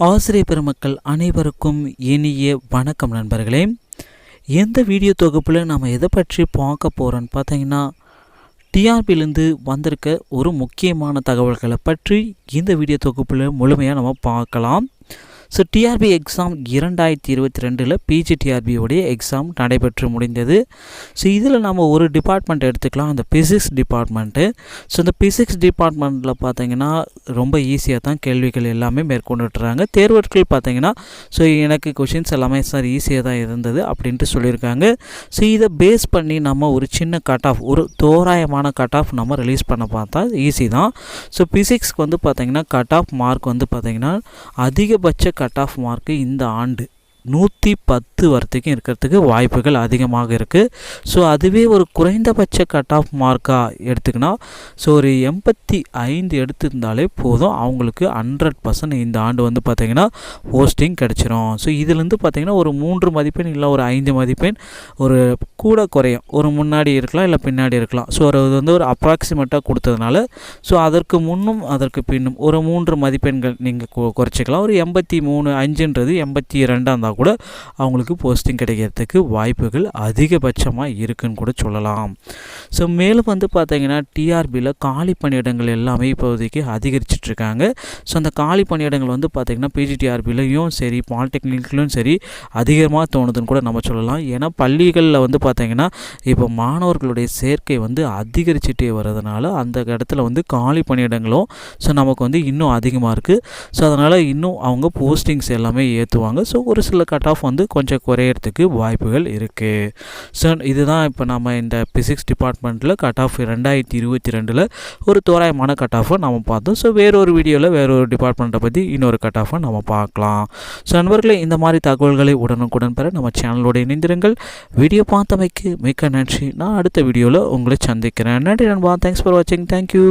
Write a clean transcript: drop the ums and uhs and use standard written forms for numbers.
ஆசிரியர் பெருமக்கள் அனைவருக்கும் இனிய வணக்கம் நண்பர்களே. எந்த வீடியோ தொகுப்பில் நம்ம எதை பற்றி பார்க்க போகிறோன்னு பார்த்தீங்கன்னா, டிஆர்பிலேருந்து வந்திருக்க ஒரு முக்கியமான தகவல்களை பற்றி இந்த வீடியோ தொகுப்பில் முழுமையாக நம்ம பார்க்கலாம். ஸோ டிஆர்பி எக்ஸாம் 2022 பிஜிடிஆர்பியோடைய எக்ஸாம் நடைபெற்று முடிந்தது. ஸோ இதில் நம்ம ஒரு டிபார்ட்மெண்ட் எடுத்துக்கலாம், அந்த பிசிக்ஸ் டிபார்ட்மெண்ட்டு. ஸோ இந்த பிசிக்ஸ் டிபார்ட்மெண்ட்டில் பார்த்திங்கன்னா ரொம்ப ஈஸியாக தான் கேள்விகள் எல்லாமே மேற்கொண்டுட்டுறாங்க. தேர்வர்கள் பார்த்திங்கன்னா ஸோ எனக்கு கொஷின்ஸ் எல்லாமே சார் ஈஸியாக தான் இருந்தது அப்படின்ட்டு சொல்லியிருக்காங்க. ஸோ இதை பேஸ் பண்ணி நம்ம ஒரு சின்ன கட் ஆஃப், ஒரு தோராயமான கட் ஆஃப் நம்ம ரிலீஸ் பண்ண பார்த்தா ஈஸி தான். ஸோ பிசிக்ஸ்க்கு வந்து பார்த்திங்கன்னா கட் ஆஃப் மார்க் வந்து பார்த்திங்கன்னா அதிகபட்ச கட் ஆஃப் மார்க்கு இந்த ஆண்டு 110 வரைக்கும் இருக்கிறதுக்கு வாய்ப்புகள் அதிகமாக இருக்குது. ஸோ அதுவே ஒரு குறைந்தபட்ச கட் ஆஃப் மார்க்காக எடுத்துக்கினா ஸோ ஒரு 85 எடுத்திருந்தாலே போதும், அவங்களுக்கு 100% இந்த ஆண்டு வந்து பார்த்திங்கன்னா போஸ்டிங் கிடச்சிரும். ஸோ இதுலேருந்து பார்த்திங்கன்னா ஒரு 3 மதிப்பெண் இல்லை ஒரு 5 மதிப்பெண் ஒரு கூட குறையும், ஒரு முன்னாடி இருக்கலாம் இல்லை பின்னாடி இருக்கலாம். ஸோ அது வந்து ஒரு அப்ராக்சிமேட்டாக கொடுத்ததுனால ஸோ அதற்கு முன்னும் அதற்கு பின்னும் ஒரு 3 மதிப்பெண்கள் நீங்கள் குறைச்சிக்கலாம். ஒரு 83 5ன்றது 82 இருந்தால் கூட அவங்களுக்கு போஸ்டிங் கிடைக்கிறதுக்கு வாய்ப்புகள் அதிகபட்சமாக இருக்குன்னு கூட சொல்லலாம். ஸோ மேலும் வந்து பார்த்திங்கன்னா டிஆர்பியில் காலி பணியிடங்கள் எல்லாமே இப்போதைக்கு அதிகரிச்சிட்ருக்காங்க. ஸோ அந்த காலி பணியிடங்கள் வந்து பார்த்திங்கன்னா பிஜிடிஆர்பிலையும் சரி பாலிடெக்னிக்லையும் சரி அதிகமாக தோணுதுன்னு கூட நம்ம சொல்லலாம். ஏன்னா பள்ளிகளில் வந்து பார்த்திங்கன்னா இப்போ மாணவர்களுடைய சேர்க்கை வந்து அதிகரிச்சுட்டே வர்றதுனால அந்த இடத்துல வந்து காலி பணியிடங்களும் ஸோ நமக்கு வந்து இன்னும் அதிகமாக இருக்குது. ஸோ அதனால் இன்னும் அவங்க போஸ்டிங்ஸ் எல்லாமே ஏற்றுவாங்க. ஸோ ஒரு சில கட் ஆஃப் வந்து கொஞ்சம் குறையிறதுக்கு வாய்ப்புகள் இருக்குது. ஸோ இதுதான் இப்போ நம்ம இந்த பிசிக்ஸ் டிபார்ட்மெண்ட்டில் கட் ஆஃப் 2022 ஒரு தோராயமான கட் ஆஃபை நம்ம பார்த்தோம். ஸோ வேறொரு வீடியோவில் வேறொரு டிபார்ட்மெண்ட்டை பற்றி இன்னொரு கட் ஆஃபை நம்ம பார்க்கலாம். ஸோ நண்பர்களே, இந்த மாதிரி தகவல்களை உடனுக்குடன் பெற நம்ம சேனலோடு இணைந்திருங்கள். வீடியோ பார்த்தமைக்கு மிக்க நன்றி. நான் அடுத்த வீடியோவில் உங்களை சந்திக்கிறேன். நன்றி நண்பா. தேங்க்ஸ் ஃபார் வாட்சிங். தேங்க்யூ.